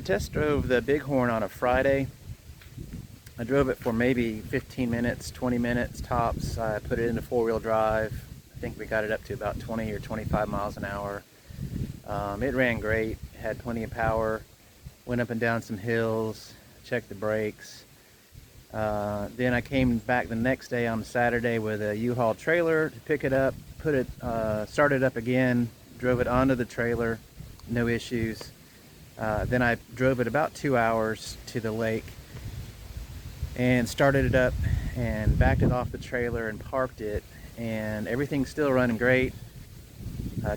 test drove the Bighorn on a Friday. I drove it for maybe 15 minutes, 20 minutes tops. I put it into four-wheel drive. I think we got it up to about 20 or 25 miles an hour. It ran great, had plenty of power, went up and down some hills, checked the brakes. Then I came back the next day on Saturday with a U-Haul trailer to pick it up, started up again, drove it onto the trailer, no issues. Then I drove it about 2 hours to the lake and started it up and backed it off the trailer and parked it, and everything's still running great.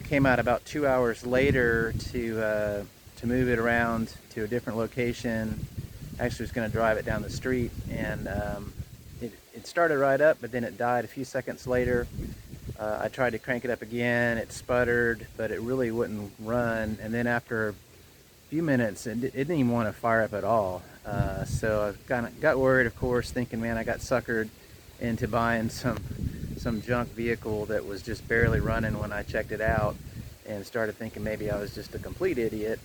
Came out about 2 hours later to move it around to a different location. Actually was going to drive it down the street, and it started right up, but then it died a few seconds later. I tried to crank it up again, it sputtered, but it really wouldn't run, and then after a few minutes it didn't even want to fire up at all. So I kind of got worried, of course, thinking, man, I got suckered into buying some junk vehicle that was just barely running when I checked it out, and started thinking maybe I was just a complete idiot.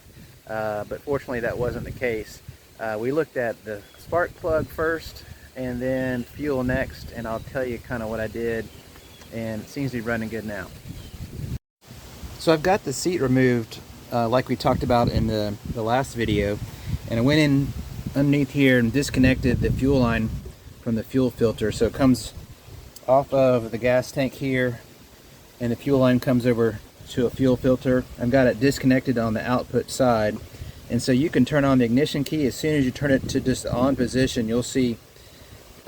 But fortunately that wasn't the case. We looked at the spark plug first and then fuel next, and I'll tell you kind of what I did, and it seems to be running good now. So I've got the seat removed like we talked about in the last video, and I went in underneath here and disconnected the fuel line from the fuel filter. So it comes off of the gas tank here, and the fuel line comes over to a fuel filter. I've got it disconnected on the output side, and so you can turn on the ignition key. As soon as you turn it to just on position, you'll see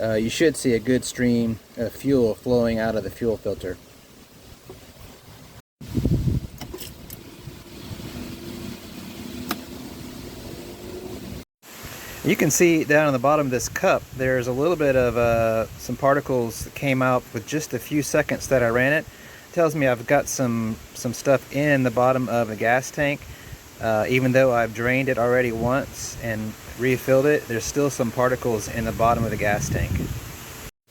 you should see a good stream of fuel flowing out of the fuel filter. You can see down on the bottom of this cup there's a little bit of some particles that came out with just a few seconds that I ran it. It tells me I've got some stuff in the bottom of the gas tank. Even though I've drained it already once and refilled it, there's still some particles in the bottom of the gas tank.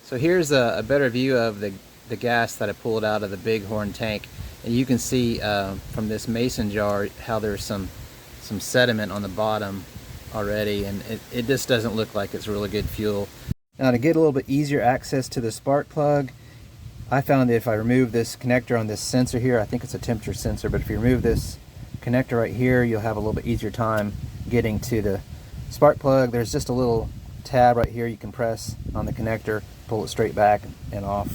So here's a better view of the gas that I pulled out of the Bighorn tank, and you can see from this mason jar how there's some sediment on the bottom already, and it just doesn't look like it's really good fuel. Now, to get a little bit easier access to the spark plug, I found that if I remove this connector on this sensor here, I think it's a temperature sensor, but if you remove this connector right here, you'll have a little bit easier time getting to the spark plug. There's just a little tab right here you can press on the connector, pull it straight back and off.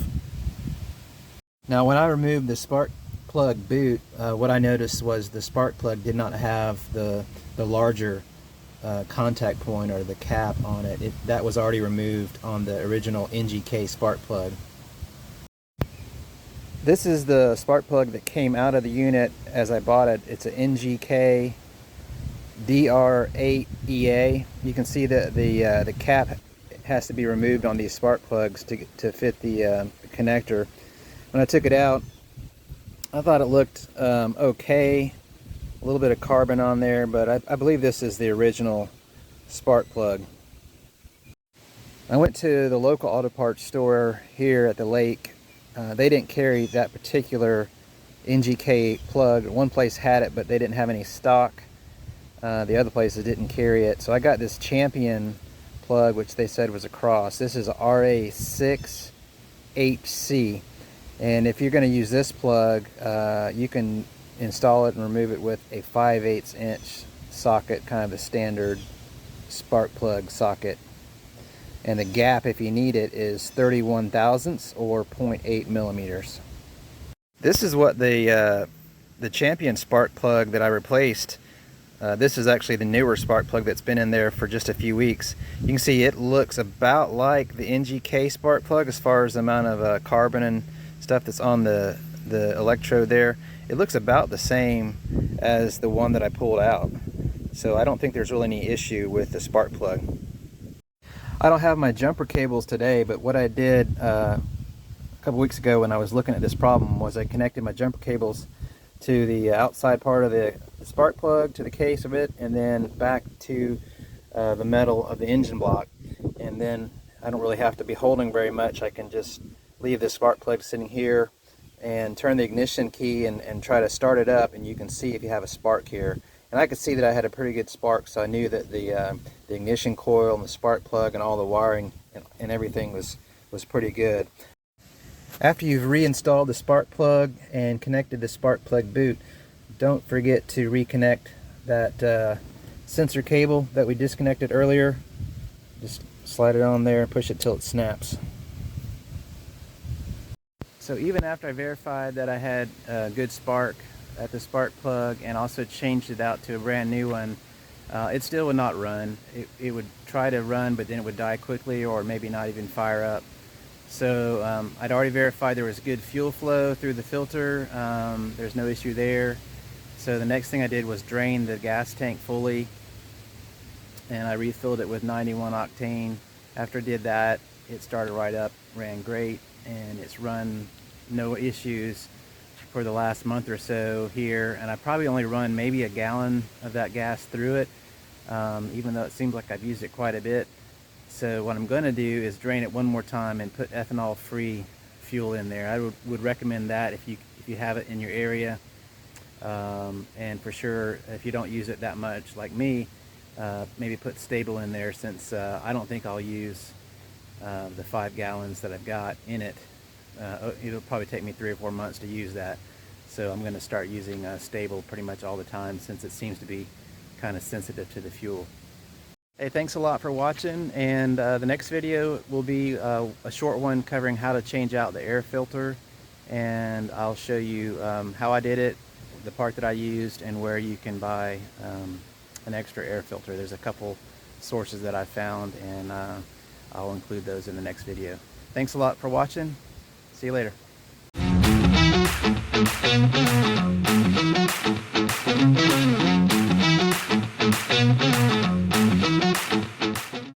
Now, when I removed the spark plug boot, what I noticed was the spark plug did not have the larger contact point or the cap on it. That was already removed on the original NGK spark plug. This is the spark plug that came out of the unit as I bought it. It's an NGK DR8EA. You can see that the cap has to be removed on these spark plugs to fit the connector. When I took it out, I thought it looked okay. A little bit of carbon on there, but I believe this is the original spark plug. I went to the local auto parts store here at the lake. They didn't carry that particular NGK plug. One place had it, but they didn't have any stock. The other places didn't carry it. So I got this Champion plug, which they said was a cross. This is a RA6HC. And if you're going to use this plug, you can install it and remove it with a 5/8 inch socket, kind of a standard spark plug socket. And the gap, if you need it, is 31 thousandths or 0.8 millimeters. This is what the Champion spark plug that I replaced. This is actually the newer spark plug that's been in there for just a few weeks. You can see it looks about like the NGK spark plug as far as the amount of carbon and stuff that's on the electrode there. It looks about the same as the one that I pulled out. So I don't think there's really any issue with the spark plug. I don't have my jumper cables today, but what I did a couple weeks ago when I was looking at this problem was I connected my jumper cables to the outside part of the spark plug, to the case of it, and then back to the metal of the engine block. And then I don't really have to be holding very much. I can just leave the spark plug sitting here and turn the ignition key and try to start it up, and you can see if you have a spark here. And I could see that I had a pretty good spark, so I knew that the ignition coil and the spark plug and all the wiring and everything was pretty good. After you've reinstalled the spark plug and connected the spark plug boot, don't forget to reconnect that sensor cable that we disconnected earlier. Just slide it on there and push it till it snaps. So even after I verified that I had a good spark at the spark plug and also changed it out to a brand new one, it still would not run. It would try to run, but then it would die quickly or maybe not even fire up. So I'd already verified there was good fuel flow through the filter. There's no issue there. So the next thing I did was drain the gas tank fully, and I refilled it with 91 octane. After I did that, it started right up, ran great, and it's run no issues for the last month or so here. And I probably only run maybe a gallon of that gas through it, even though it seems like I've used it quite a bit. So what I'm going to do is drain it one more time and put ethanol-free fuel in there. I would recommend that if you have it in your area. And for sure, if you don't use it that much like me, maybe put stable in there, since I don't think I'll use the 5 gallons that I've got in it. It'll probably take me 3 or 4 months to use that. So I'm going to start using stable pretty much all the time, since it seems to be kind of sensitive to the fuel. Hey, thanks a lot for watching, and the next video will be a short one covering how to change out the air filter, and I'll show you how I did it, the part that I used, and where you can buy an extra air filter. There's a couple sources that I found, and I'll include those in the next video. Thanks a lot for watching. See you later.